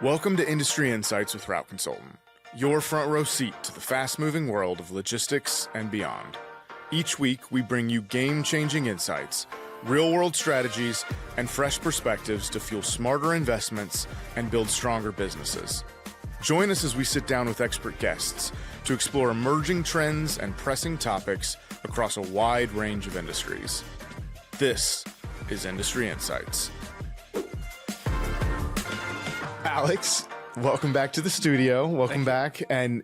Welcome to Industry Insights with Route Consultant, your front row seat to the fast-moving world of logistics and beyond. Each week, we bring you game-changing insights, real-world strategies, and fresh perspectives to fuel smarter investments and build stronger businesses. Join us as we sit down with expert guests to explore emerging trends and pressing topics across a wide range of industries. This is Industry Insights. Alex, welcome back to the studio. Welcome back. And,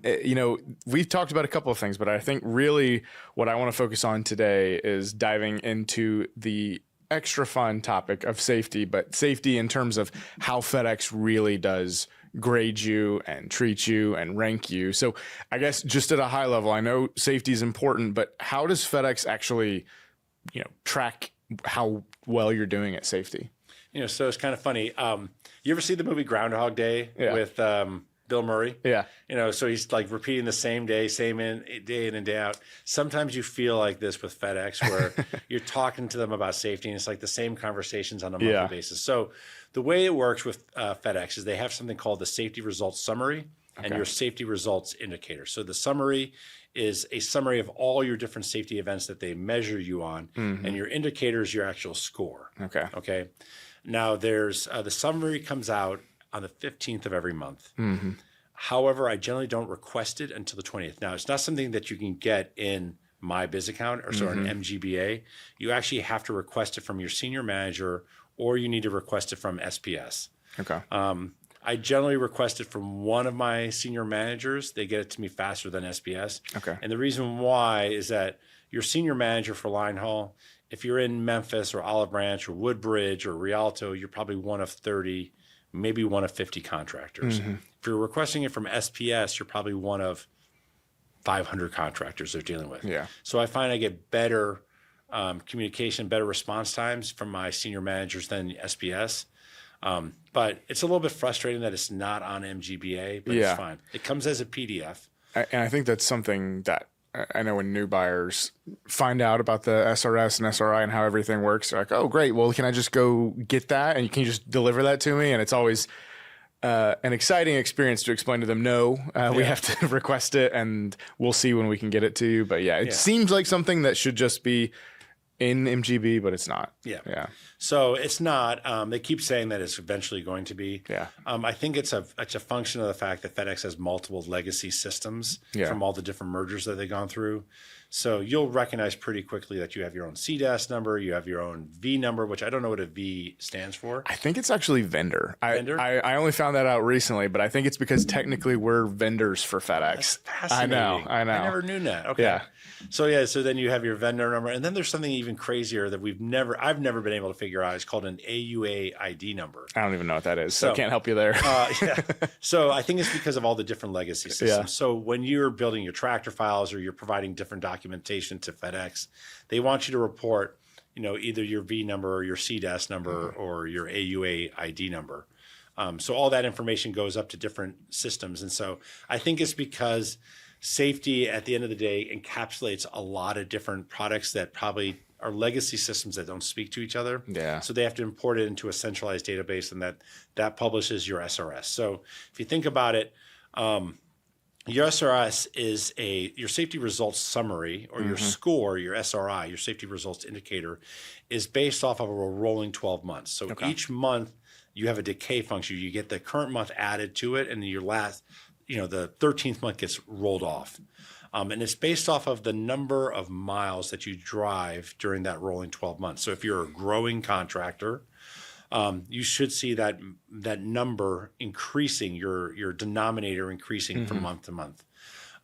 we've talked about a couple of things, but I think really what I want to focus on today is diving into the extra fun topic of safety, but safety in terms of how FedEx really does grade you and treat you and rank you. So I guess just at a high level, I know safety is important, but how does FedEx actually, track how well you're doing at safety? So it's kind of funny. You ever see the movie Groundhog Day with Bill Murray? Yeah. So he's like repeating the same day, day in and day out. Sometimes you feel like this with FedEx where you're talking to them about safety and it's like the same conversations on a monthly basis. So the way it works with FedEx is they have something called the safety results summary and your safety results indicator. So the summary is a summary of all your different safety events that they measure you on, and your indicator is your actual score. Okay. Now, there's the summary comes out on the 15th of every month. However, I generally don't request it until the 20th. Now, it's not something that you can get in My Biz account or an MGBA. You actually have to request it from your senior manager, or you need to request it from SPS. Okay. I generally request it from one of my senior managers. They get it to me faster than SPS. Okay. And the reason why is that your senior manager for Linehaul, if you're in Memphis or Olive Branch or Woodbridge or Rialto, you're probably one of 30, maybe one of 50 contractors. If you're requesting it from SPS, you're probably one of 500 contractors they're dealing with. Yeah. So I find I get better communication, better response times from my senior managers than SPS. But it's a little bit frustrating that it's not on MGBA, but it's fine. It comes as a PDF. And I think that's something that I know when new buyers find out about the SRS and SRI and how everything works, they're like, oh, great. Well, can I just go get that? And can you just deliver that to me? And it's always an exciting experience to explain to them, no, we have to request it and we'll see when we can get it to you. But it seems like something that should just be in MGB, but it's not. Yeah. So it's not. They keep saying that it's eventually going to be. Yeah. I think it's a function of the fact that FedEx has multiple legacy systems from all the different mergers that they've gone through. So you'll recognize pretty quickly that you have your own CDAS number, you have your own V number, which I don't know what a V stands for. I think it's actually vendor. Vendor? I only found that out recently, but I think it's because technically we're vendors for FedEx. That's fascinating. I know. I never knew that. Okay. Yeah. So then you have your vendor number, and then there's something even crazier that I've never been able to figure out. It's called an AUA ID number. I don't even know what that is, so I can't help you there. So I think it's because of all the different legacy systems. So when you're building your tractor files or you're providing different documentation to FedEx, they want you to report, either your V number or your CDAS number or your AUA ID number. So all that information goes up to different systems. And so I think it's because safety at the end of the day encapsulates a lot of different products that probably are legacy systems that don't speak to each other. Yeah. So they have to import it into a centralized database, and that publishes your SRS. So if you think about it, your SRS is your safety results summary, or your score, your SRI, your safety results indicator, is based off of a rolling 12 months. So each month you have a decay function. You get the current month added to it, and your last, the 13th month gets rolled off. And it's based off of the number of miles that you drive during that rolling 12 months. So if you're a growing contractor, you should see that number increasing, your denominator increasing from month to month.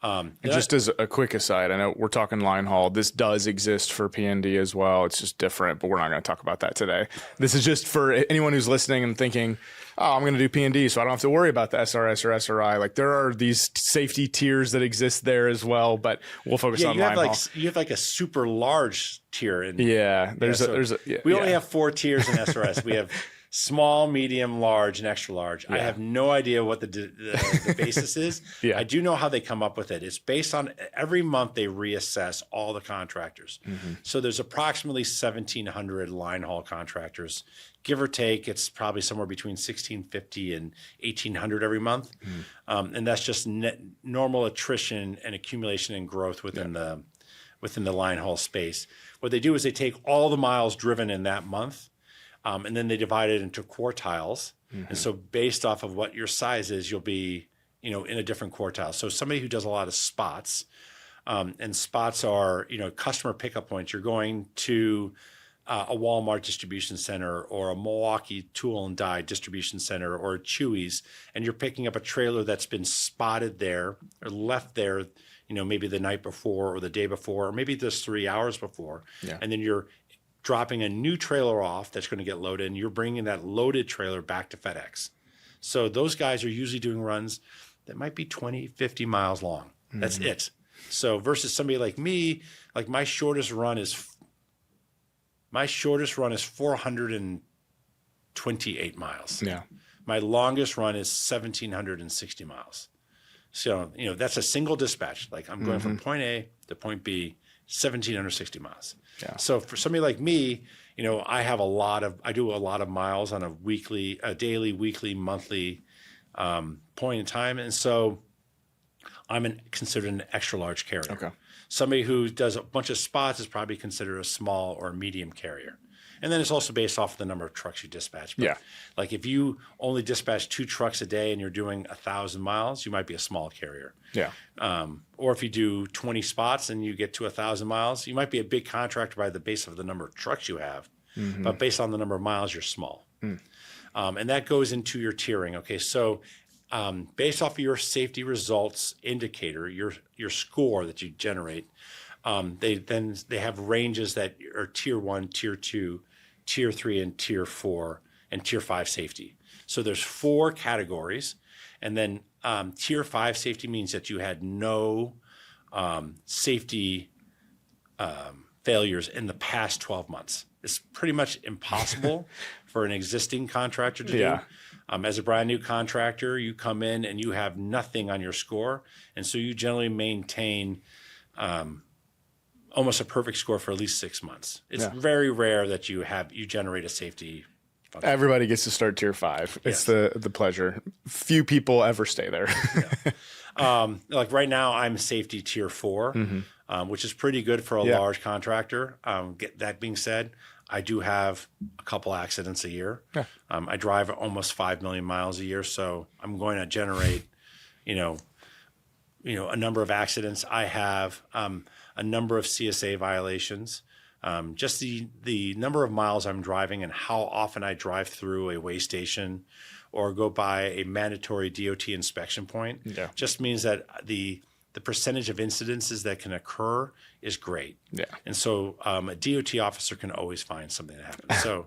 And just as a quick aside, I know we're talking Linehaul. This does exist for PND as well. It's just different, but we're not going to talk about that today. This is just for anyone who's listening and thinking, oh, I'm going to do PND, so I don't have to worry about the SRS or SRI. Like, there are these safety tiers that exist there as well, but we'll focus on Linehaul. You have like a super large tier. We only have 4 tiers in SRS. We have small, medium, large, and extra large. I have no idea what the basis is. Yeah. I do know how they come up with it. It's based on every month they reassess all the contractors. So there's approximately 1,700 line haul contractors. Give or take, it's probably somewhere between 1,650 and 1,800 every month. And that's just normal attrition and accumulation and growth within the line haul space. What they do is they take all the miles driven in that month, and then they divide it into quartiles. And so based off of what your size is, you'll be, in a different quartile. So somebody who does a lot of spots, and spots are, customer pickup points. You're going to a Walmart distribution center or a Milwaukee tool and die distribution center or a Chewy's, and you're picking up a trailer that's been spotted there or left there, maybe the night before or the day before, or maybe just 3 hours before. And then you're dropping a new trailer off that's going to get loaded, and you're bringing that loaded trailer back to FedEx. So those guys are usually doing runs that might be 20, 50 miles long. That's it. So versus somebody like me, like my shortest run is 428 miles. Yeah. My longest run is 1,760 miles. So, that's a single dispatch. Like I'm going from point A to point B, 1,760 miles. Yeah. So for somebody like me, I do a lot of miles on a daily, weekly, monthly point in time. And so I'm considered an extra large carrier. Okay. Somebody who does a bunch of spots is probably considered a small or medium carrier. And then it's also based off of the number of trucks you dispatch. But like if you only dispatch 2 trucks a day and you're doing 1,000 miles, you might be a small carrier. Yeah. Or if you do 20 spots and you get to 1,000 miles, you might be a big contractor by the base of the number of trucks you have. But based on the number of miles, you're small. And that goes into your tiering. Okay, so based off of your safety results indicator, your score that you generate, they have ranges that are tier 1, tier 2, tier 3, and tier 4, and tier 5 safety. So there's 4 categories, and then tier 5 safety means that you had no safety failures in the past 12 months. It's pretty much impossible for an existing contractor to do. As a brand new contractor, you come in and you have nothing on your score, and so you generally maintain almost a perfect score for at least 6 months. It's very rare that you generate a safety function. Everybody gets to start tier 5. It's the pleasure. Few people ever stay there. Like right now, I'm safety tier 4, which is pretty good for a large contractor. That being said, I do have a couple accidents a year. I drive almost 5 million miles a year, so I'm going to generate, a number of accidents. I have a number of CSA violations. Just the number of miles I'm driving and how often I drive through a weigh station or go by a mandatory DOT inspection point just means that the percentage of incidences that can occur is great. And so a DOT officer can always find something that happens. So,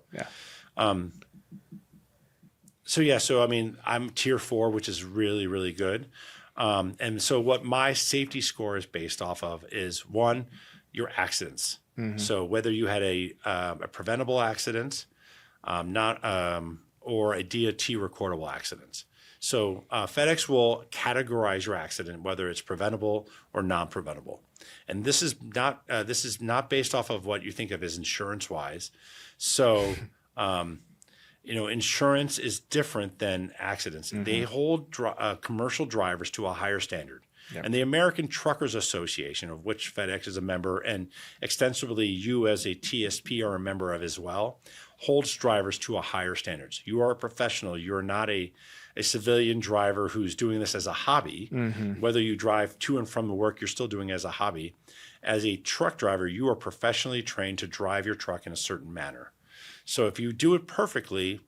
so I mean, I'm tier 4, which is really, really good. And so what my safety score is based off of is 1, your accidents. So whether you had a preventable accident, or a DOT recordable accident. So FedEx will categorize your accident, whether it's preventable or non-preventable. And this is not based off of what you think of as insurance-wise. So, insurance is different than accidents. They hold commercial drivers to a higher standard. And the American Truckers Association, of which FedEx is a member, and extensively you as a TSP are a member of as well, holds drivers to a higher standards. You are a professional. You are not a civilian driver who's doing this as a hobby. Whether you drive to and from the work, you're still doing it as a hobby. As a truck driver, you are professionally trained to drive your truck in a certain manner. So if you do it perfectly,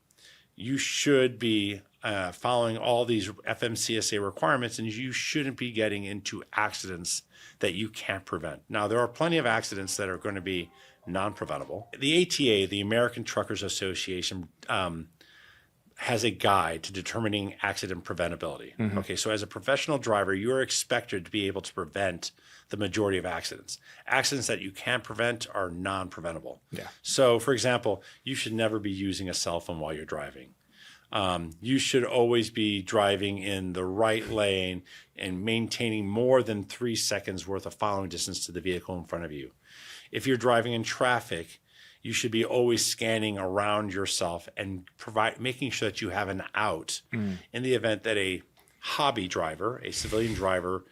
you should be following all these FMCSA requirements, and you shouldn't be getting into accidents that you can't prevent. Now, there are plenty of accidents that are going to be non-preventable. The ATA, the American Truckers Association, has a guide to determining accident preventability. Okay, so as a professional driver, you're expected to be able to prevent the majority of accidents. Accidents that you can't prevent are non-preventable. Yeah. So, for example, you should never be using a cell phone while you're driving. You should always be driving in the right lane and maintaining more than 3 seconds worth of following distance to the vehicle in front of you. If you're driving in traffic, you should be always scanning around yourself and making sure that you have an out in the event that a hobby driver, a civilian driver,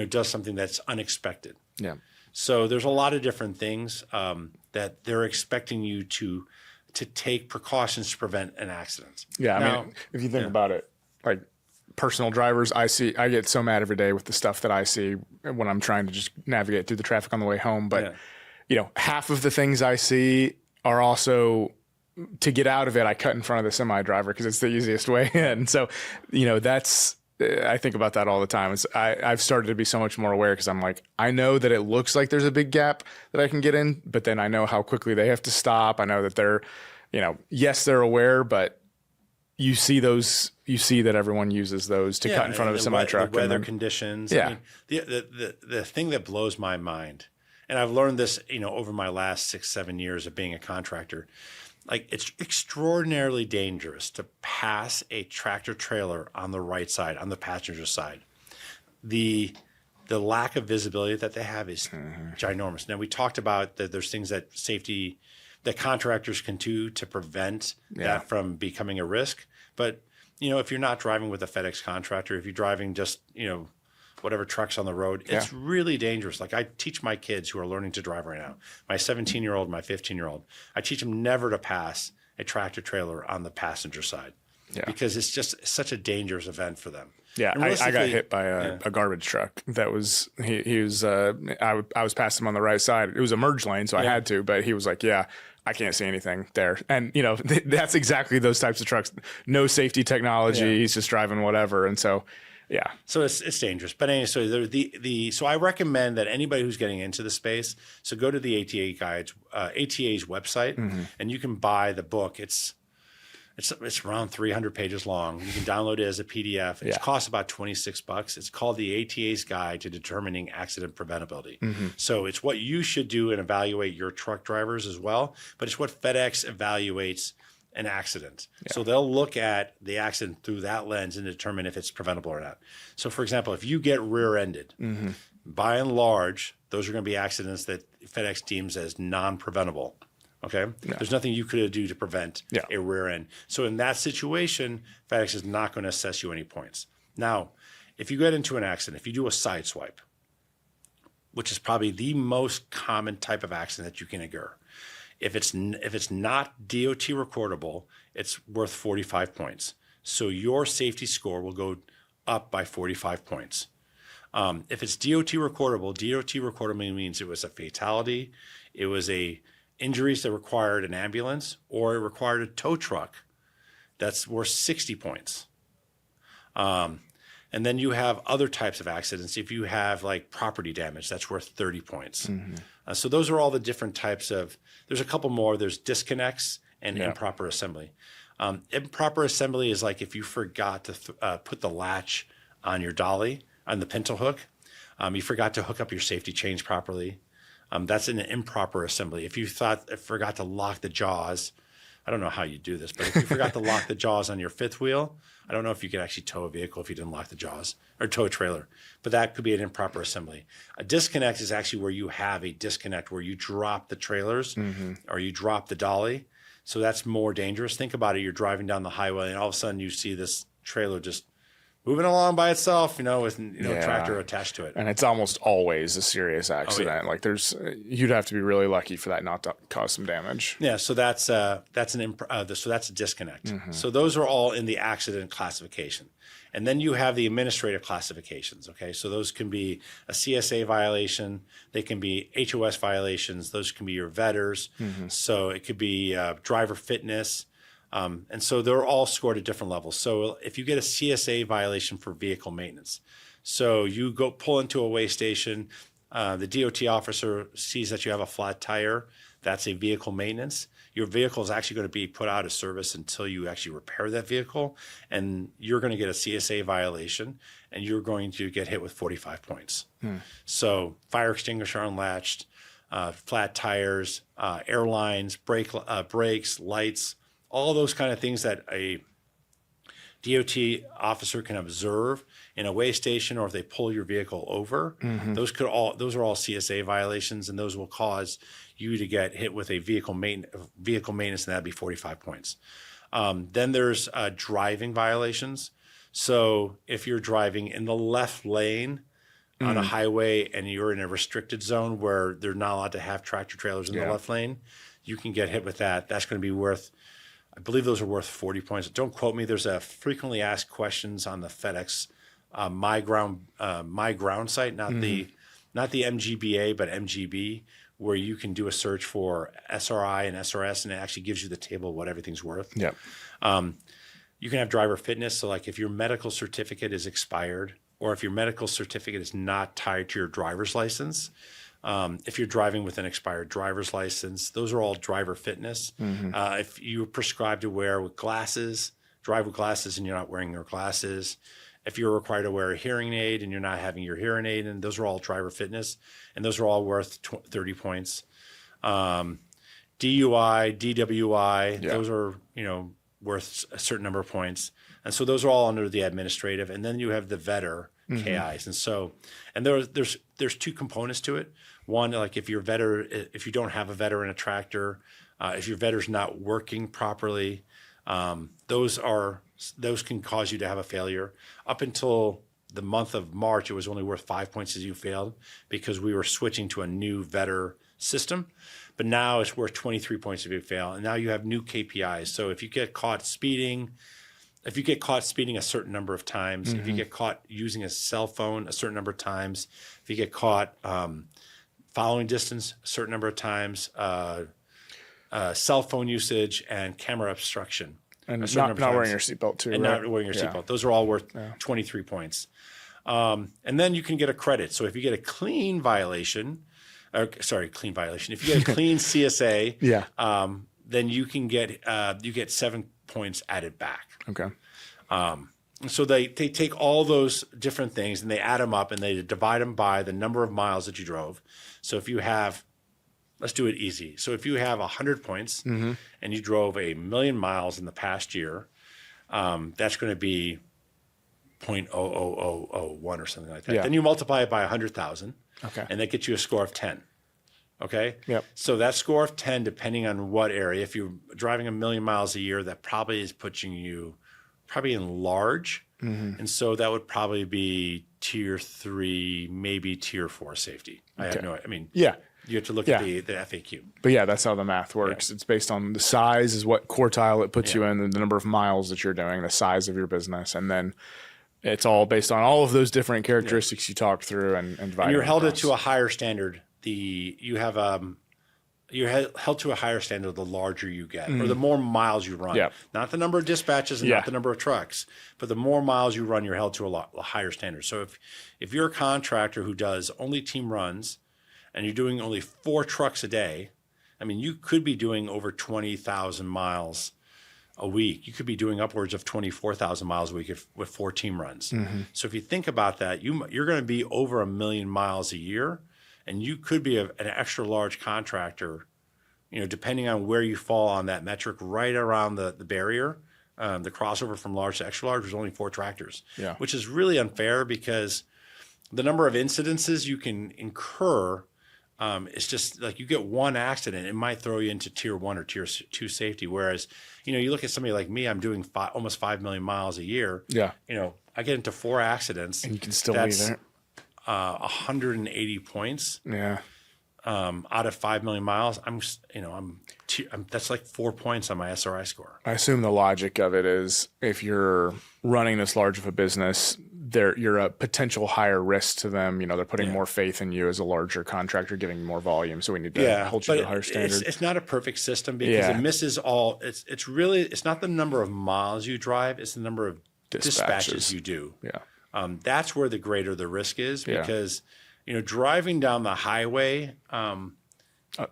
does something that's unexpected. Yeah. So there's a lot of different things that they're expecting you to take precautions to prevent an accident. Yeah. Now, I mean, if you think about it, like personal drivers, I get so mad every day with the stuff that I see when I'm trying to just navigate through the traffic on the way home. But, half of the things I see are also to get out of it. I cut in front of the semi driver because it's the easiest way in. So, I think about that all the time. I've started to be so much more aware because I'm like, I know that it looks like there's a big gap that I can get in, but then I know how quickly they have to stop. I know that they're, yes, they're aware, but you see that everyone uses those to cut in front of a semi truck. The weather conditions. Yeah. I mean, the thing that blows my mind, and I've learned this, over my last 6-7 years of being a contractor, like it's extraordinarily dangerous to pass a tractor trailer on the right side, on the passenger side. The lack of visibility that they have is ginormous. Now we talked about that there's things that contractors can do to prevent that from becoming a risk. But if you're not driving with a FedEx contractor, if you're driving just whatever trucks on the road, it's really dangerous. Like I teach my kids who are learning to drive right now, my 17-year-old, my 15-year-old, I teach them never to pass a tractor trailer on the passenger side because it's just such a dangerous event for them. Yeah, I got hit by a garbage truck. That was he was I was passing him on the right side. It was a merge lane, so I had to. But he was like, "Yeah, I can't see anything there." And that's exactly those types of trucks. No safety technology. Yeah. He's just driving whatever, and so. Yeah. So it's dangerous. But anyway, so so I recommend that anybody who's getting into the space, so go to the ATA's website, and you can buy the book. It's around 300 pages long. You can download it as a PDF. It costs about $26. It's called the ATA's Guide to Determining Accident Preventability. So it's what you should do and evaluate your truck drivers as well, but it's what FedEx evaluates an accident. Yeah. So they'll look at the accident through that lens and determine if it's preventable or not. So for example, if you get rear-ended, by and large, those are going to be accidents that FedEx deems as non-preventable. Okay? Yeah. There's nothing you could do to prevent a rear end. So in that situation, FedEx is not going to assess you any points. Now, if you get into an accident, if you do a side swipe, which is probably the most common type of accident that you can incur, if it's not DOT recordable, it's worth 45 points. So your safety score will go up by 45 points. If it's DOT recordable means it was a fatality, it was injuries that required an ambulance, or it required a tow truck. That's worth 60 points. And then you have other types of accidents. If you have like property damage, that's worth 30 points. So those are all the different types of, there's a couple more. There's disconnects and improper assembly. Improper assembly is like if you forgot to put the latch on your dolly, on the pintle hook. You forgot to hook up your safety chains properly. That's an improper assembly. If you forgot to lock the jaws, I don't know how you do this, but if you forgot to lock the jaws on your fifth wheel, I don't know if you could actually tow a vehicle if you didn't lock the jaws, or tow a trailer, but that could be an improper assembly. A disconnect is actually where you have a disconnect where you drop the trailers or you drop the dolly. So that's more dangerous. Think about it. You're driving down the highway and all of a sudden you see this trailer just moving along by itself, with a tractor attached to it. And it's almost always a serious accident. Like you'd have to be really lucky for that not to cause some damage. Yeah, so that's a disconnect. So those are all in the accident classification. And then you have the administrative classifications, okay? So those can be a CSA violation, they can be HOS violations, those can be your VEDRs. So it could be driver fitness. And so they're all scored at different levels. So if you get a CSA violation for vehicle maintenance, so you go pull into a weigh station, the DOT officer sees that you have a flat tire, that's a vehicle maintenance. your vehicle is actually going to be put out of service until you actually repair that vehicle, and you're going to get a CSA violation, and you're going to get hit with 45 points. So fire extinguisher unlatched, flat tires, airlines, brakes, lights, all those kind of things that a DOT officer can observe in a weigh station, or if they pull your vehicle over, those are all CSA violations, and those will cause you to get hit with a vehicle maintenance, and that'd be 45 points. Then there's driving violations. So if you're driving in the left lane on a highway and you're in a restricted zone where they're not allowed to have tractor trailers in the left lane, you can get hit with that. That's going to be worth, I believe those are worth 40 points. Don't quote me. There's a frequently asked questions on the FedEx My Ground site, not the MGBA, but MGB, where you can do a search for SRI and SRS, and it actually gives you the table of what everything's worth. Yep. You can have driver fitness. So like if your medical certificate is expired, or if your medical certificate is not tied to your driver's license, if you're driving with an expired driver's license, those are all driver fitness. If you're prescribed to wear with glasses, drive with glasses and you're not wearing your glasses, if you're required to wear a hearing aid and you're not having your hearing aid, and those are all driver fitness, and those are all worth 30 points. DUI, DWI, those are, worth a certain number of points. And so those are all under the administrative. And then you have the vetter KIs. And so, and there's two components to it. One, like if you don't have a vetter in a tractor, if your vetter's not working properly, those can cause you to have a failure. Up until the month of March, it was only worth 5 points as you failed, because we were switching to a new vetter system. But now it's worth 23 points if you fail. And now you have new KPIs. So if you get caught speeding a certain number of times, if you get caught using a cell phone a certain number of times, if you get caught following distance a certain number of times, cell phone usage and camera obstruction. And not wearing your seatbelt too. And right? not wearing your seatbelt. Those are all worth 23 points. And then you can get a credit. So if you get a clean violation, if you get a clean CSA, then you can get 7 points added back. Okay. So they take all those different things and they add them up and they divide them by the number of miles that you drove. So if you have, let's do it easy. So if you have 100 points and you drove 1,000,000 miles in the past year, that's going to be 0.00001 or something like that. Then you multiply it by 100,000. Okay. And that gets you a score of 10. Okay. Yep. So that score of 10, depending on what area, if you're driving 1,000,000 miles a year, that probably is putting you in large. And so that would probably be tier 3, maybe tier 4 safety. I have no, you have to look at the FAQ. But that's how the math works. It's based on the size is what quartile it puts you in, and the number of miles that you're doing, the size of your business. And then it's all based on all of those different characteristics you talked through and divided. And you're held to a higher standard. You're held to a higher standard the larger you get, or the more miles you run. Not the number of dispatches and not the number of trucks, but the more miles you run, you're held to a higher standard. So if you're a contractor who does only team runs and you're doing only 4 trucks a day, I mean, you could be doing over 20,000 miles a week. You could be doing upwards of 24,000 miles a week with 4 team runs. So if you think about that, you're going to be over 1,000,000 miles a year. And you could be an extra large contractor, depending on where you fall on that metric, right around the barrier. The crossover from large to extra large was only 4 tractors, which is really unfair because the number of incidences you can incur is just like you get one accident, it might throw you into tier 1 or tier 2 safety. Whereas, you look at somebody like me, I'm doing almost 5,000,000 miles a year. I get into 4 accidents. And you can still be there. 180 points. Out of 5,000,000 miles, that's like 4 points on my SRI score. I assume the logic of it is if you're running this large of a business, you're a potential higher risk to them. They're putting more faith in you as a larger contractor, giving more volume. So we need to hold you to a higher standard. It's not a perfect system because it misses all. It's not the number of miles you drive; it's the number of dispatches you do. That's where the greater the risk is because, driving down the highway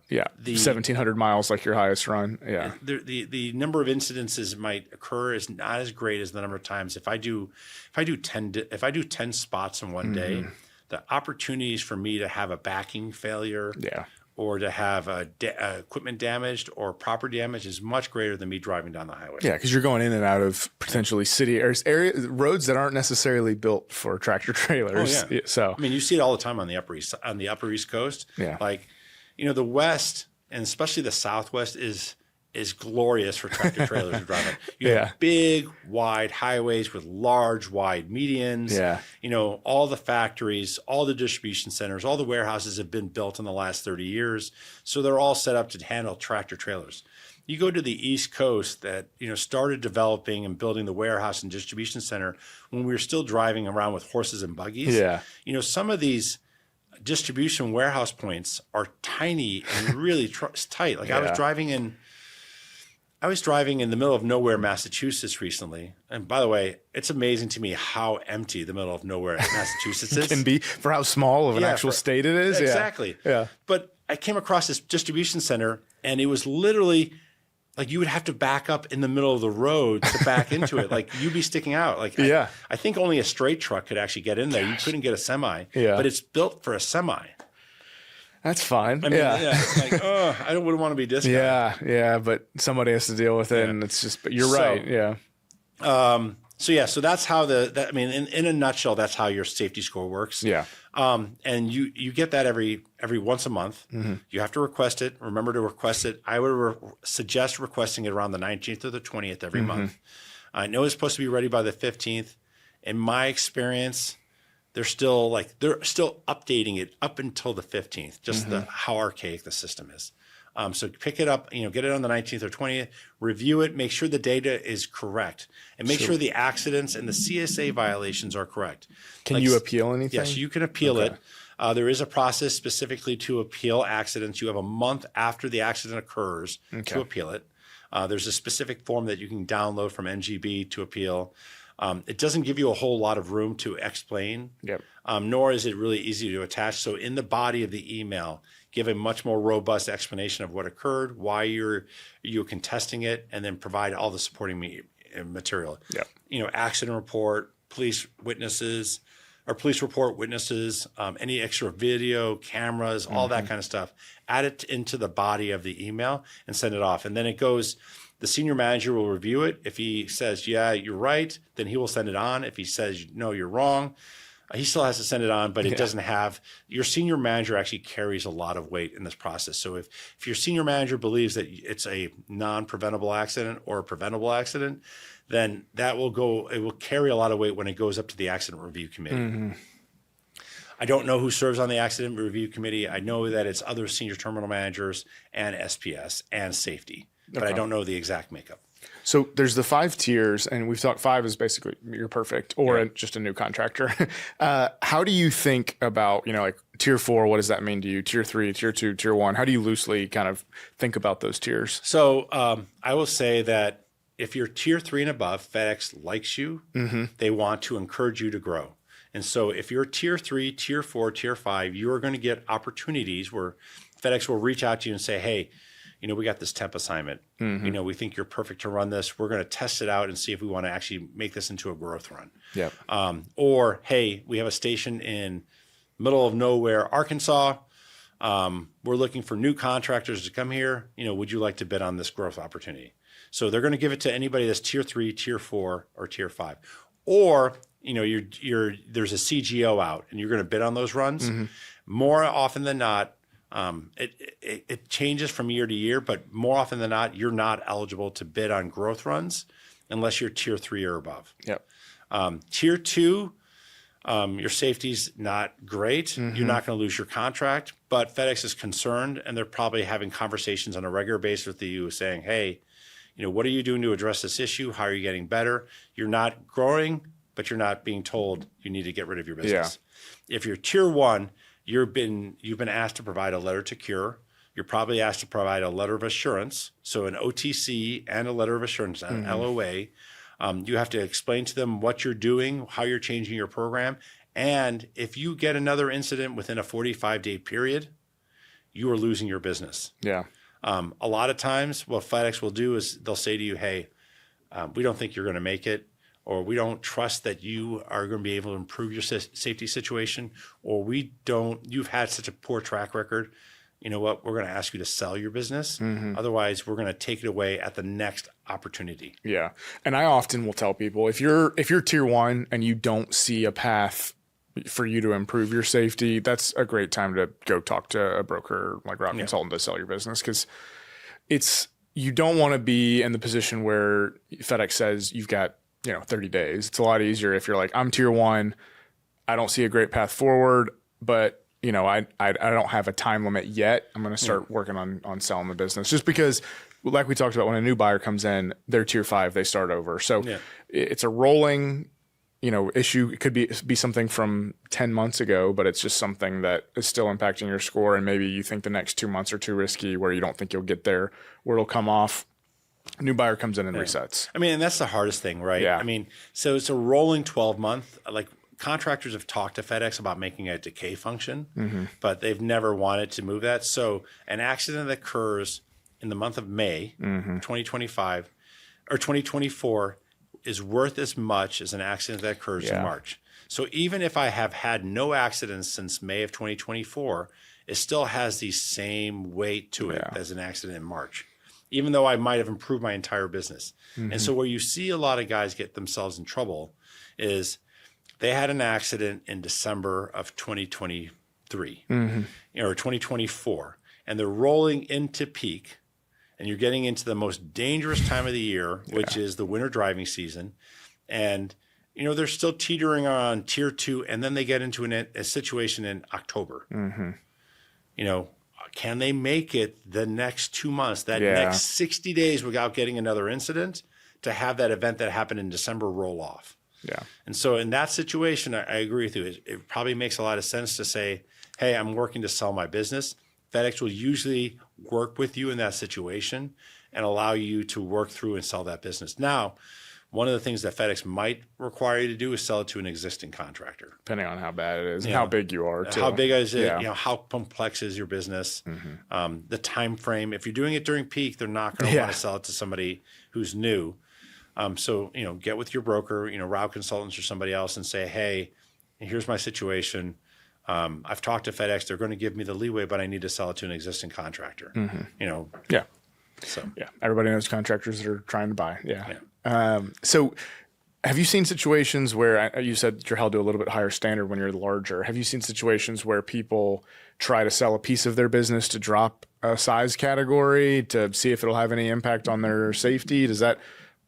Yeah. 1,700 miles, like your highest run. Yeah. The number of incidences might occur is not as great as the number of times. If I do 10 spots in one day, the opportunities for me to have a backing failure, or to have equipment damaged or property damage is much greater than me driving down the highway. Yeah, because you're going in and out of potentially city roads that aren't necessarily built for tractor trailers. Oh, yeah. So I mean, you see it all the time on the Upper East Coast. Yeah, like the West and especially the Southwest is glorious for tractor trailers to drive on. You have big, wide highways with large, wide medians. Yeah. All the factories, all the distribution centers, all the warehouses have been built in the last 30 years. So they're all set up to handle tractor trailers. You go to the East Coast that, started developing and building the warehouse and distribution center when we were still driving around with horses and buggies. Yeah. Some of these distribution warehouse points are tiny and really tight. Like I was driving in the middle of nowhere, Massachusetts recently. And by the way, it's amazing to me how empty the middle of nowhere Massachusetts is. Can be for how small of an actual state it is. Exactly. Yeah. But I came across this distribution center and it was literally like you would have to back up in the middle of the road to back into it. Like you'd be sticking out. Like I think only a straight truck could actually get in there. You couldn't get a semi. Yeah. But it's built for a semi. That's fine. I mean, it's like, I wouldn't want to be this guy. Yeah, but somebody has to deal with it, and it's just. But you're right. Yeah. So that's how in a nutshell, that's how your safety score works. Yeah. And you get that every once a month. Mm-hmm. You have to request it. Remember to request it. I would suggest requesting it around the 19th or the 20th every month. I know it's supposed to be ready by the 15th. In my experience, they're still updating it up until the 15th, just how archaic the system is. So pick it up, get it on the 19th or 20th, review it, make sure the data is correct, and make sure the accidents and the CSA violations are correct. Can you appeal anything? Yes, you can appeal it. There is a process specifically to appeal accidents. You have a month after the accident occurs to appeal it. There's a specific form that you can download from NGB to appeal. It doesn't give you a whole lot of room to explain, nor is it really easy to attach. So in the body of the email, give a much more robust explanation of what occurred, why you're contesting it, and then provide all the supporting material. Accident report, police report witnesses, any extra video, cameras, all that kind of stuff. Add it into the body of the email and send it off. And then it goes. The senior manager will review it. If he says, yeah, you're right, then he will send it on. If he says, no, you're wrong, he still has to send it on, but it doesn't have – your senior manager actually carries a lot of weight in this process. So if your senior manager believes that it's a non-preventable accident or a preventable accident, then that will go – it will carry a lot of weight when it goes up to the accident review committee. I don't know who serves on the accident review committee. I know that it's other senior terminal managers and SPS and safety. But I don't know the exact makeup. So there's the 5 tiers, and we've talked 5 is basically you're perfect or just a new contractor. How do you think about, like tier 4, what does that mean to you? Tier 3, tier 2, tier 1, how do you loosely kind of think about those tiers? So I will say that if you're tier 3 and above, FedEx likes you. They want to encourage you to grow. And so if you're tier 3, tier 4, tier 5, you are going to get opportunities where FedEx will reach out to you and say, hey, we got this temp assignment. We think you're perfect to run this. We're going to test it out and see if we want to actually make this into a growth run. Or, hey, we have a station in middle of nowhere, Arkansas. We're looking for new contractors to come here. Would you like to bid on this growth opportunity? So they're going to give it to anybody that's tier 3, tier 4, or tier 5. Or, there's a CGO out and you're going to bid on those runs. More often than not, it changes from year to year, but more often than not, you're not eligible to bid on growth runs unless you're tier 3 or above. Tier 2, your safety's not great. You're not going to lose your contract, but FedEx is concerned, and they're probably having conversations on a regular basis with you saying, hey, what are you doing to address this issue? How are you getting better? You're not growing, but you're not being told you need to get rid of your business. If you're tier 1, you've been asked to provide a letter to cure. You're probably asked to provide a letter of assurance, so an OTC and a letter of assurance, an LOA. You have to explain to them what you're doing, how you're changing your program, and if you get another incident within a 45-day period, you are losing your business. Yeah. A lot of times what FedEx will do is they'll say to you, hey, we don't think you're going to make it, or we don't trust that you are going to be able to improve your safety situation, or you've had such a poor track record. You know what? We're going to ask you to sell your business. Otherwise, we're going to take it away at the next opportunity. Yeah. And I often will tell people, if you're tier 1 and you don't see a path for you to improve your safety, that's a great time to go talk to a broker like Route Consultant to sell your business, because you don't want to be in the position where FedEx says you've got 30 days. It's a lot easier if you're like, I'm tier 1, I don't see a great path forward, but I don't have a time limit yet. I'm going to start working on selling the business, just because, like we talked about, when a new buyer comes in, they're tier 5, they start over. So it's a rolling, issue. It could be something from 10 months ago, but it's just something that is still impacting your score. And maybe you think the next 2 months are too risky, where you don't think you'll get there, where it'll come off. New buyer comes in and resets. I mean, and that's the hardest thing, right? Yeah. I mean, so it's a rolling 12-month, like, contractors have talked to FedEx about making a decay function, but they've never wanted to move that. So an accident that occurs in the month of May, 2025 or 2024 is worth as much as an accident that occurs in March. So even if I have had no accidents since May of 2024, it still has the same weight to it as an accident in March, even though I might have improved my entire business. And so where you see a lot of guys get themselves in trouble is they had an accident in December of 2023 or 2024, and they're rolling into peak, and you're getting into the most dangerous time of the year, which is the winter driving season. And, they're still teetering on tier 2, and then they get into a situation in October. Can they make it the next 2 months, that next 60 days without getting another incident, to have that event that happened in December roll off? Yeah. And so in that situation, I agree with you. It probably makes a lot of sense to say, hey, I'm working to sell my business. FedEx will usually work with you in that situation and allow you to work through and sell that business. Now, one of the things that FedEx might require you to do is sell it to an existing contractor. Depending on how bad it is and how big you are, too. How big is it? How complex is your business? The time frame. If you're doing it during peak, they're not going to want to sell it to somebody who's new. So, get with your broker, Route Consultants or somebody else, and say, hey, here's my situation. I've talked to FedEx. They're going to give me the leeway, but I need to sell it to an existing contractor. Yeah. So everybody knows contractors that are trying to buy. So have you seen situations where, you said you're held to a little bit higher standard when you're larger. Have you seen situations where people try to sell a piece of their business to drop a size category to see if it'll have any impact on their safety? Does that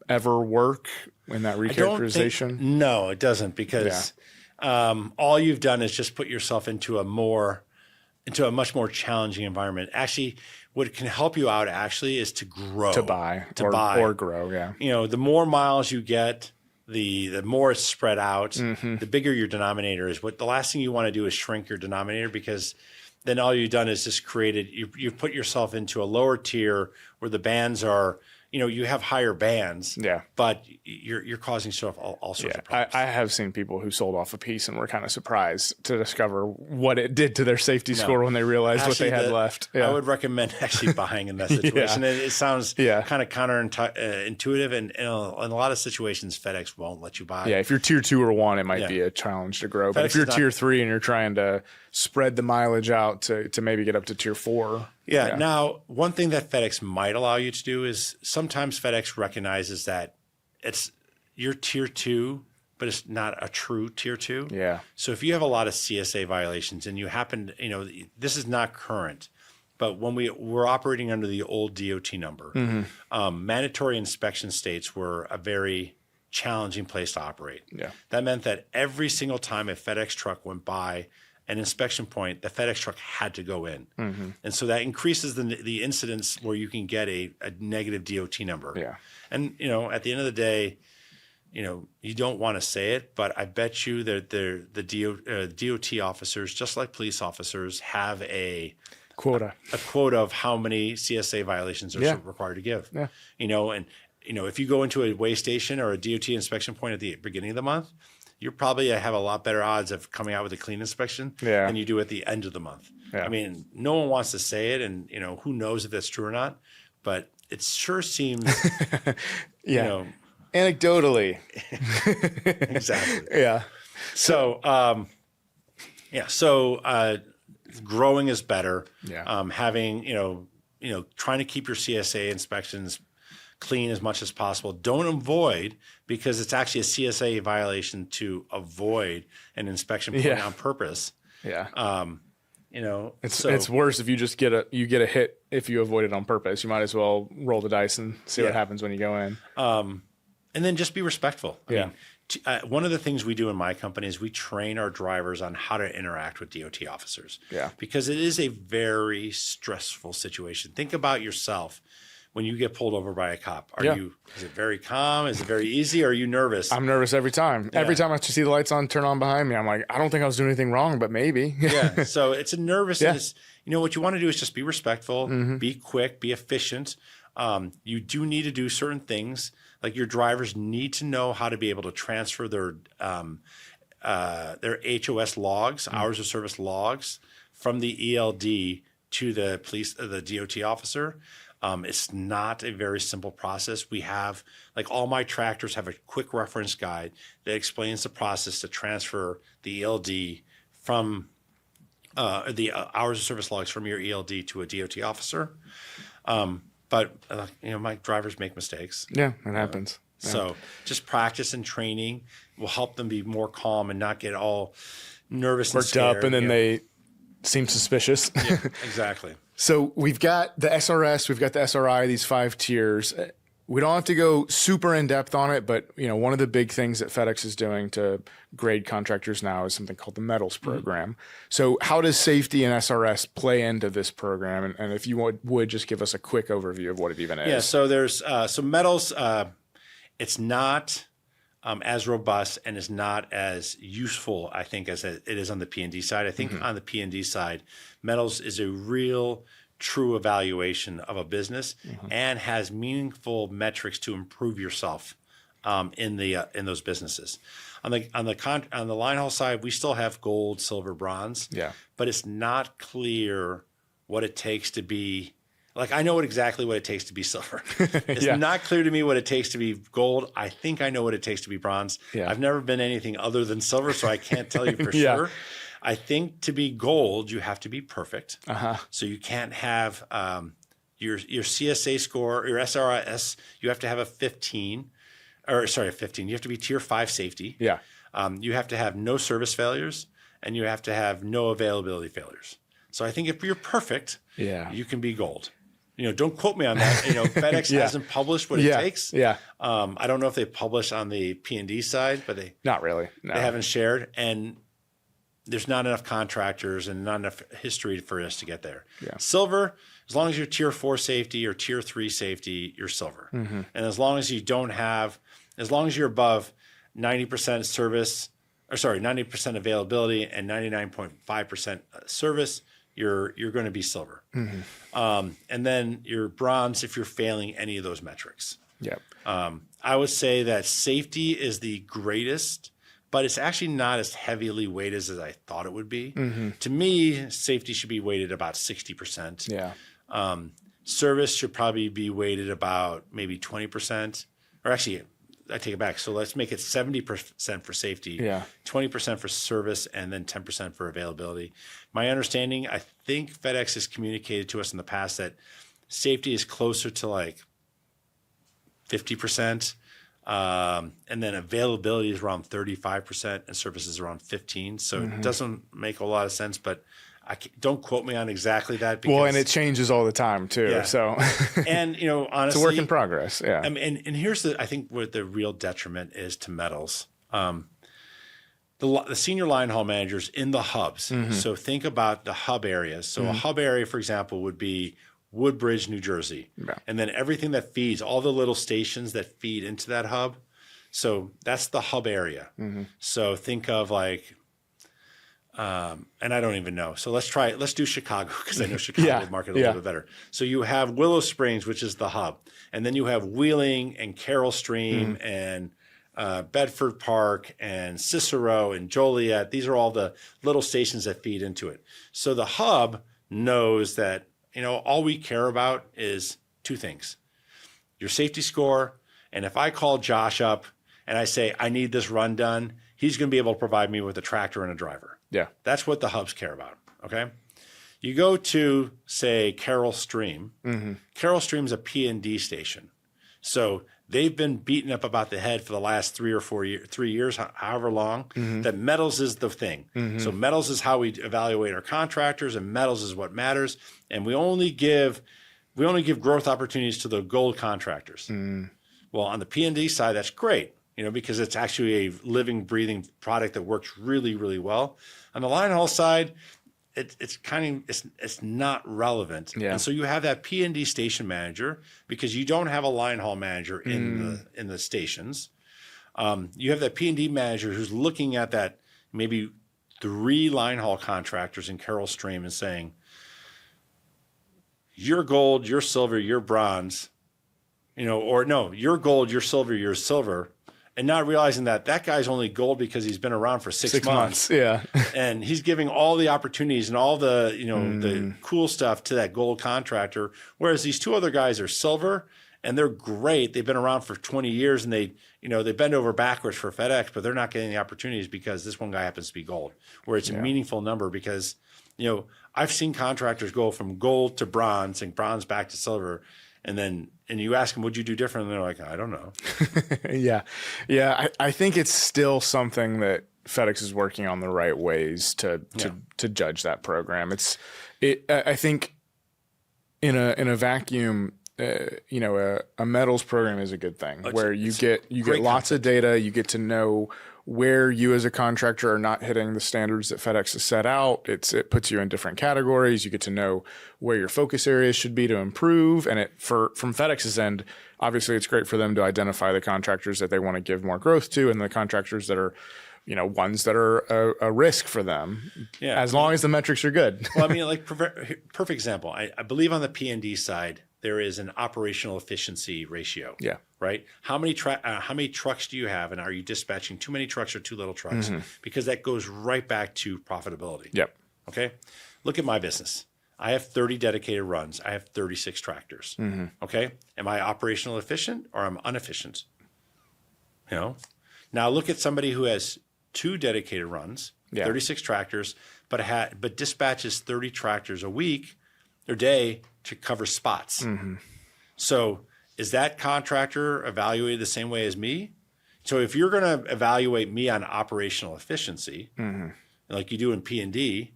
ever work in that recharacterization? No, it doesn't, because all you've done is just put yourself into a much more challenging environment. Actually, what can help you out is to grow, to buy or grow. Yeah. The more miles you get, the more it's spread out, the bigger your denominator is. The last thing you want to do is shrink your denominator, because then all you've done is just you've put yourself into a lower tier where the bands are, you have higher bands, but you're causing all sorts of problems. I have seen people who sold off a piece and were kind of surprised to discover what it did to their safety score when they realized what they had left. I would recommend actually buying in that situation. It sounds kind of counterintuitive, and in a lot of situations, FedEx won't let you buy. Yeah, if you're tier 2 or 1, it might be a challenge to grow. But if you're tier 3 and you're trying to spread the mileage out to maybe get up to tier 4. Yeah. Now, one thing that FedEx might allow you to do is sometimes FedEx recognizes that you're tier 2, but it's not a true tier 2. Yeah. So if you have a lot of CSA violations and you happen, this is not current, but when we're operating under the old DOT number, mandatory inspection states were a very challenging place to operate. Yeah. That meant that every single time a FedEx truck went by an inspection point, the FedEx truck had to go in. And so that increases the incidence where you can get a negative DOT number. Yeah. And, at the end of the day, you don't want to say it, but I bet you that the DOT officers, just like police officers, have a quota of how many CSA violations are required to give. Yeah. And if you go into a weigh station or a DOT inspection point at the beginning of the month, you probably have a lot better odds of coming out with a clean inspection than you do at the end of the month. I mean, no one wants to say it, and who knows if that's true or not, but it sure seems, anecdotally. Exactly. Yeah. So, growing is better. Yeah. Having, trying to keep your CSA inspections clean as much as possible. Don't avoid, because it's actually a CSA violation to avoid an inspection point on purpose. Yeah. It's worse if you just get a hit if you avoid it on purpose. You might as well roll the dice and see what happens when you go in. And then just be respectful. I mean, one of the things we do in my company is we train our drivers on how to interact with DOT officers. Yeah. Because it is a very stressful situation. Think about yourself when you get pulled over by a cop. Is it very calm? Is it very easy? Or are you nervous? I'm nervous every time. Yeah. Every time I see the lights turn on behind me, I'm like, I don't think I was doing anything wrong, but maybe. Yeah. So it's a nervousness. What you want to do is just be respectful, be quick, be efficient. You do need to do certain things. Like your drivers need to know how to be able to transfer their HOS logs, hours of service logs, from the ELD to the police, the DOT officer. It's not a very simple process. We have, like, all my tractors have a quick reference guide that explains the process to transfer the ELD from the hours of service logs from your ELD to a DOT officer. But my drivers make mistakes. Yeah, it happens. So just practice and training will help them be more calm and not get all nervous worked and scared. up, and then they seem suspicious. Yeah, exactly. So we've got the SRS, we've got the SRI, these 5 tiers. We don't have to go super in depth on it, but one of the big things that FedEx is doing to grade contractors now is something called the Metals program. So how does safety and SRS play into this program? And if you would just give us a quick overview of what it even is. Yeah. So there's Metals. It's not as robust and is not as useful, I think, as it is on the P&D side. I think on the P&D side, Metals is a real, true evaluation of a business and has meaningful metrics to improve yourself in those businesses. On the Linehaul side, we still have gold, silver, bronze. Yeah. But it's not clear what it takes to be. Like, I know exactly what it takes to be silver. It's not clear to me what it takes to be gold. I think I know what it takes to be bronze. Yeah. I've never been anything other than silver, so I can't tell you for sure. I think to be gold, you have to be perfect. So you can't have your CSA score, your SRS, you have to have a 15. You have to be tier 5 safety. Yeah. You have to have no service failures, and you have to have no availability failures. So I think if you're perfect, you can be gold. Don't quote me on that. FedEx hasn't published what it takes. Yeah. I don't know if they publish on the P&D side, but not really. No. They haven't shared, and there's not enough contractors and not enough history for us to get there. Yeah. Silver, as long as you're tier 4 safety or tier 3 safety, you're silver. And as long as you're above 90% service, 90% availability and 99.5% service, you're going to be silver. And then you're bronze if you're failing any of those metrics. Yep. I would say that safety is the greatest, but it's actually not as heavily weighted as I thought it would be. To me, safety should be weighted about 60%. Yeah. Service should probably be weighted about maybe 20%. Or actually, I take it back. So let's make it 70% for safety, 20% for service, and then 10% for availability. My understanding, I think FedEx has communicated to us in the past that safety is closer to like 50%. And then availability is around 35% and service is around 15%. So it doesn't make a lot of sense, but don't quote me on exactly that. Because, and it changes all the time too. Yeah. So, and honestly, it's a work in progress. Yeah. I mean, and here's I think what the real detriment is to Metals. The senior line haul managers in the hubs. So think about the hub areas. So a hub area, for example, would be Woodbridge, New Jersey. Yeah. And then everything that feeds, all the little stations that feed into that hub. So that's the hub area. So think of like, and I don't even know. So let's do Chicago, because I know Chicago would market a little bit better. So you have Willow Springs, which is the hub. And then you have Wheeling and Carroll Stream and Bedford Park and Cicero and Joliet. These are all the little stations that feed into it. So the hub knows that, all we care about is two things: your safety score. And if I call Josh up and I say, I need this run done, he's going to be able to provide me with a tractor and a driver. Yeah. That's what the hubs care about. Okay. You go to, say, Carroll Stream. Mm-hmm. Carroll Stream's a P&D station. So they've been beaten up about the head for the last 3 years, however long, that metals is the thing. So metals is how we evaluate our contractors, and metals is what matters. And we only give growth opportunities to the gold contractors. Well, on the P&D side, that's great, because it's actually a living, breathing product that works really, really well. On the line haul side, it's not relevant. Yeah. And so you have that P&D station manager, because you don't have a line haul manager in the stations. You have that P&D manager who's looking at that maybe 3 line haul contractors in Carroll Stream and saying, you're gold, you're silver, you're bronze, or no, you're gold, you're silver, you're silver. And not realizing that guy's only gold because he's been around for 6 months. Yeah. And he's giving all the opportunities and all the, the cool stuff to that gold contractor. Whereas these 2 other guys are silver and they're great. They've been around for 20 years and they bend over backwards for FedEx, but they're not getting the opportunities because this one guy happens to be gold, where it's a meaningful number because, I've seen contractors go from gold to bronze and bronze back to silver. And you ask them, what'd you do different? And they're like, I don't know. Yeah. I think it's still something that FedEx is working on the right ways to judge that program. I think in a vacuum, a metals program is a good thing where you get lots of data. You get to know where you as a contractor are not hitting the standards that FedEx has set out. It puts you in different categories. You get to know where your focus areas should be to improve. And from FedEx's end, obviously it's great for them to identify the contractors that they want to give more growth to and the contractors that are, ones that are a risk for them. Yeah. As long as the metrics are good. Well, perfect example. I believe on the P&D side, there is an operational efficiency ratio. Yeah. Right. How many trucks do you have, and are you dispatching too many trucks or too little trucks? Because that goes right back to profitability. Yep. Okay. Look at my business. I have 30 dedicated runs. I have 36 tractors. Okay. Am I operational efficient or am I inefficient? Now look at somebody who has 2 dedicated runs, 36 tractors, but dispatches 30 tractors a week or day to cover spots. So is that contractor evaluated the same way as me? So if you're going to evaluate me on operational efficiency, like you do in P&D,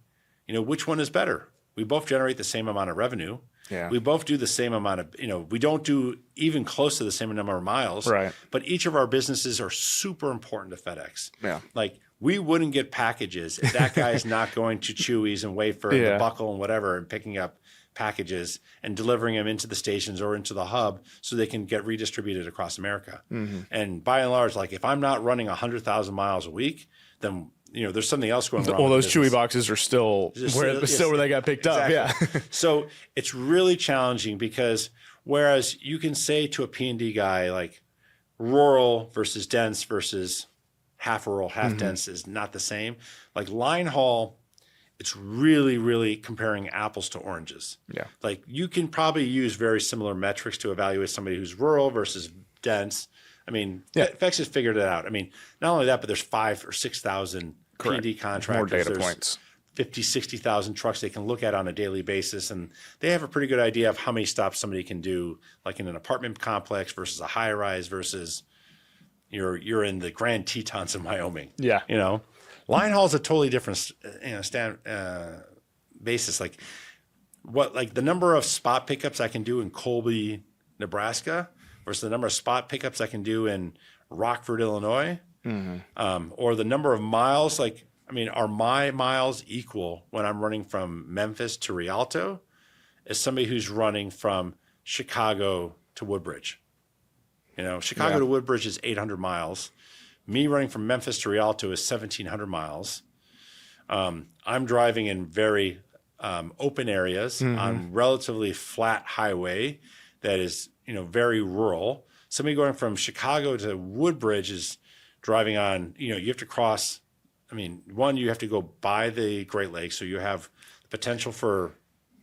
which one is better? We both generate the same amount of revenue. Yeah. We both do the same amount of, we don't do even close to the same number of miles. Right. But each of our businesses are super important to FedEx. Yeah. Like we wouldn't get packages if that guy is not going to Chewy's and wait for the buckle and whatever and picking up packages and delivering them into the stations or into the hub so they can get redistributed across America. And by and large, like if I'm not running 100,000 miles a week, then there's something else going wrong. Well, those Chewy boxes are still where they got picked up. Yeah. So it's really challenging because whereas you can say to a P&D guy like rural versus dense versus half rural, half dense is not the same. Like line haul, it's really, really comparing apples to oranges. Yeah. Like you can probably use very similar metrics to evaluate somebody who's rural versus dense. I mean, FedEx has figured it out. I mean, not only that, but there's 5,000 or 6,000 P&D contractors. More data there's points. 50, 60,000 trucks they can look at on a daily basis. And they have a pretty good idea of how many stops somebody can do, like in an apartment complex versus a high rise versus you're in the Grand Tetons in Wyoming. Yeah. Line haul is a totally different basis. Like the number of spot pickups I can do in Colby, Nebraska versus the number of spot pickups I can do in Rockford, Illinois, or the number of miles. Are my miles equal when I'm running from Memphis to Rialto as somebody who's running from Chicago to Woodbridge? Chicago to Woodbridge is 800 miles. Me running from Memphis to Rialto is 1,700 miles. I'm driving in very open areas on relatively flat highway that is, very rural. Somebody going from Chicago to Woodbridge is driving on, you have to cross. I mean, one, you have to go by the Great Lakes, so you have the potential for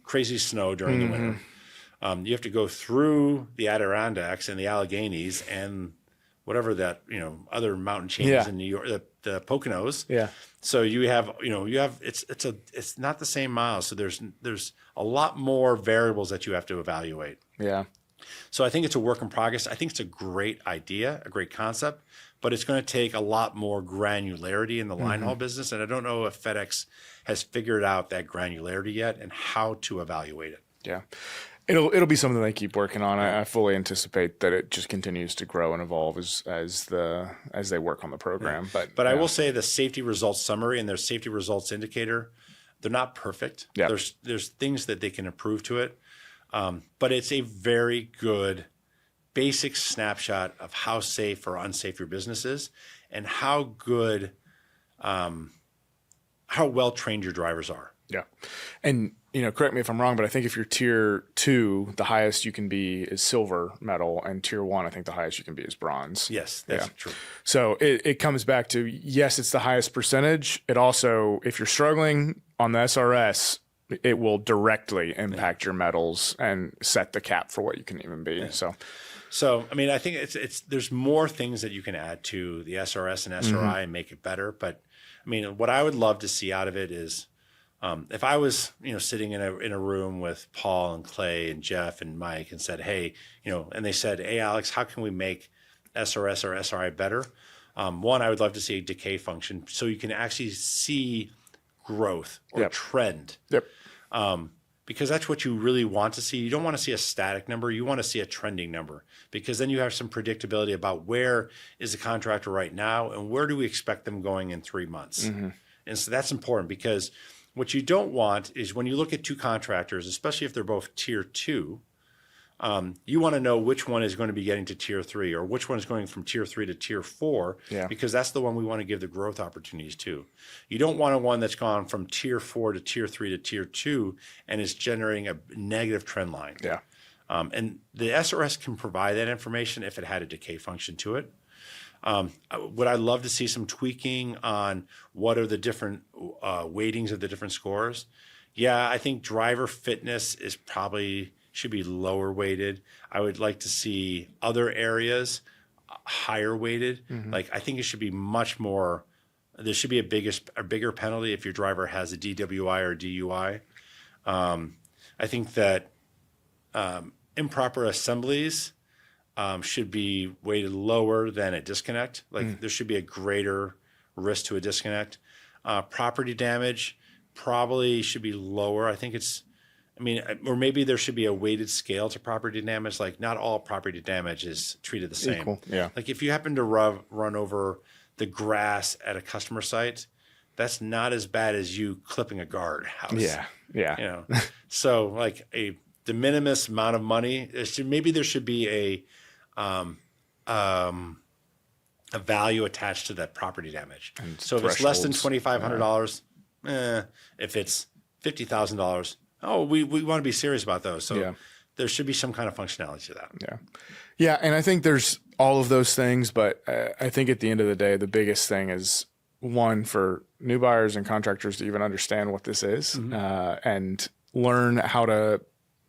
crazy snow during the winter. You have to go through the Adirondacks and the Alleghenies and whatever that, other mountain chains in New York, the Poconos. Yeah. So you have it's not the same miles. So there's a lot more variables that you have to evaluate. Yeah. So I think it's a work in progress. I think it's a great idea, a great concept, but it's going to take a lot more granularity in the line haul business. And I don't know if FedEx has figured out that granularity yet and how to evaluate it. Yeah. It'll be something they keep working on. I fully anticipate that it just continues to grow and evolve as they work on the program. But I will say the safety results summary and their safety results indicator, they're not perfect. Yeah. There's things that they can improve to it. But it's a very good basic snapshot of how safe or unsafe your business is and how good, how well trained your drivers are. Yeah. And, correct me if I'm wrong, but I think if you're tier 2, the highest you can be is silver medal, and tier 1, I think the highest you can be is bronze. Yes, that's true. So it comes back to, yes, it's the highest percentage. It also, if you're struggling on the SRS, it will directly impact your medals and set the cap for what you can even be. Yeah. So, I mean, I think there's more things that you can add to the SRS and SRI and make it better. But I mean, what I would love to see out of it is, if I was, sitting in a room with Paul and Clay and Jeff and Mike and said, hey, and they said, hey, Alex, how can we make SRS or SRI better? One, I would love to see a decay function so you can actually see growth or trend. Yep. Because that's what you really want to see. You don't want to see a static number. You want to see a trending number because then you have some predictability about where is the contractor right now and where do we expect them going in 3 months. And so that's important because what you don't want is when you look at two contractors, especially if they're both tier 2, you want to know which one is going to be getting to tier 3 or which one is going from tier 3 to tier 4 because that's the one we want to give the growth opportunities to. You don't want one that's gone from tier 4 to tier 3 to tier 2 and is generating a negative trend line. Yeah. And the SRS can provide that information if it had a decay function to it. Would I love to see some tweaking on what are the different weightings of the different scores? Yeah, I think driver fitness is probably should be lower weighted. I would like to see other areas higher weighted. Like I think it should be much more. There should be a bigger penalty if your driver has a DWI or DUI. I think that improper assemblies should be weighted lower than a disconnect. Like there should be a greater risk to a disconnect. Property damage probably should be lower. I think or maybe there should be a weighted scale to property damage. Like not all property damage is treated the same. Equal. Yeah. Like if you happen to run over the grass at a customer site, that's not as bad as you clipping a guard house. Yeah. Yeah. So like a de minimis amount of money. Maybe there should be a value attached to that property damage. And so if it's less than $2,500, if it's $50,000, we want to be serious about those. So there should be some kind of functionality to that. Yeah. Yeah. And I think there's all of those things, but I think at the end of the day, the biggest thing is one for new buyers and contractors to even understand what this is and learn how to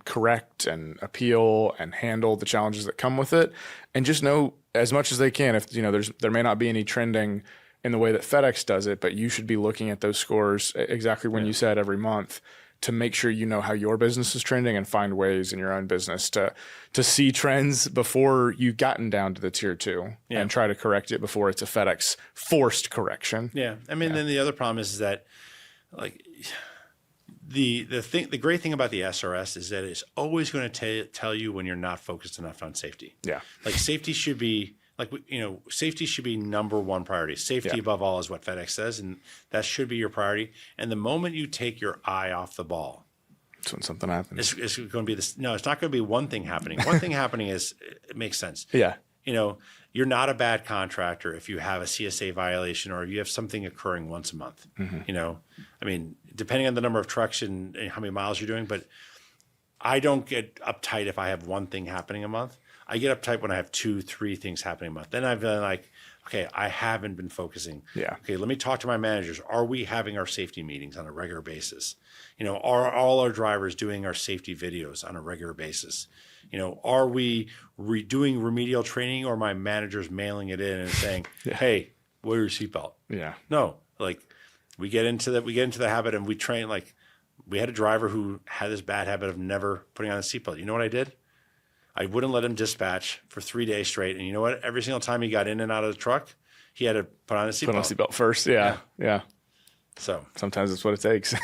correct and appeal and handle the challenges that come with it, and just know as much as they can. If there may not be any trending in the way that FedEx does it, but you should be looking at those scores exactly when you said every month to make sure you know how your business is trending and find ways in your own business to see trends before you've gotten down to the tier 2 and try to correct it before it's a FedEx forced correction. Yeah. I mean, then the other problem is that like the great thing about the SRS is that it's always going to tell you when you're not focused enough on safety. Yeah. Like safety should be safety should be number one priority. Safety above all is what FedEx says, and that should be your priority. And the moment you take your eye off the ball, that's when something happens. It's going to be this. No, it's not going to be one thing happening. One thing happening is it makes sense. Yeah. You're not a bad contractor if you have a CSA violation or if you have something occurring once a month. I mean, depending on the number of trucks and how many miles you're doing, but I don't get uptight if I have one thing happening a month. I get uptight when I have 2-3 things happening a month. Then I've been like, okay, I haven't been focusing. Yeah. Okay, let me talk to my managers. Are we having our safety meetings on a regular basis? Are all our drivers doing our safety videos on a regular basis? Are we doing remedial training, or my managers mailing it in and saying, hey, wear your seatbelt? Yeah. No, like we get into the habit and we train. Like we had a driver who had this bad habit of never putting on a seatbelt. You know what I did? I wouldn't let him dispatch for 3 days straight. And you know what? Every single time he got in and out of the truck, he had to put on a seatbelt. Put on a seatbelt first. Yeah. So sometimes it's what it takes.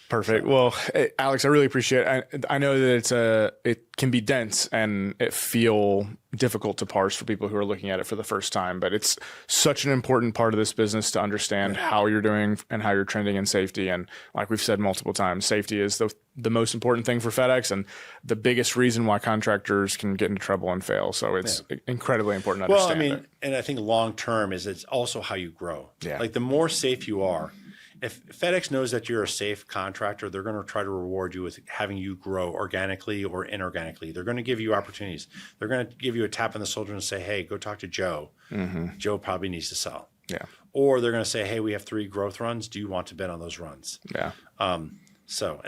Perfect. Well, Alex, I really appreciate it. I know that it can be dense and it feel difficult to parse for people who are looking at it for the first time, but it's such an important part of this business to understand how you're doing and how you're trending in safety. And like we've said multiple times, safety is the most important thing for FedEx and the biggest reason why contractors can get into trouble and fail. So it's incredibly important to understand. And I think long term is it's also how you grow. Yeah. Like the more safe you are, if FedEx knows that you're a safe contractor, they're going to try to reward you with having you grow organically or inorganically. They're going to give you opportunities. They're going to give you a tap on the shoulder and say, hey, go talk to Joe. Mm-hmm. Joe probably needs to sell. Yeah. Or they're going to say, hey, we have 3 growth runs. Do you want to bet on those runs? Yeah. And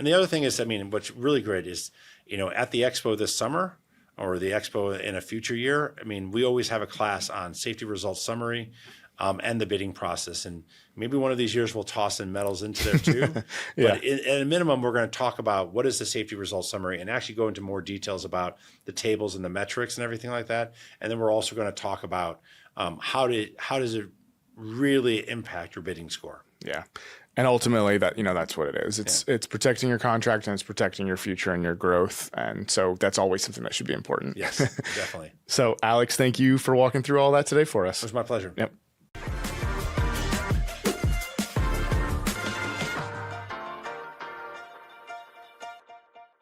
the other thing is, what's really great is, at the expo this summer or the expo in a future year, we always have a class on safety results summary, and the bidding process. And maybe one of these years we'll toss in metals into there too. But at a minimum, we're going to talk about what is the safety results summary and actually go into more details about the tables and the metrics and everything like that. And then we're also going to talk about how does it really impact your bidding score. Yeah. And ultimately that's what it is. It's protecting your contract and it's protecting your future and your growth. And so that's always something that should be important. Yes, definitely. So Alex, thank you for walking through all that today for us. It was my pleasure. Yep.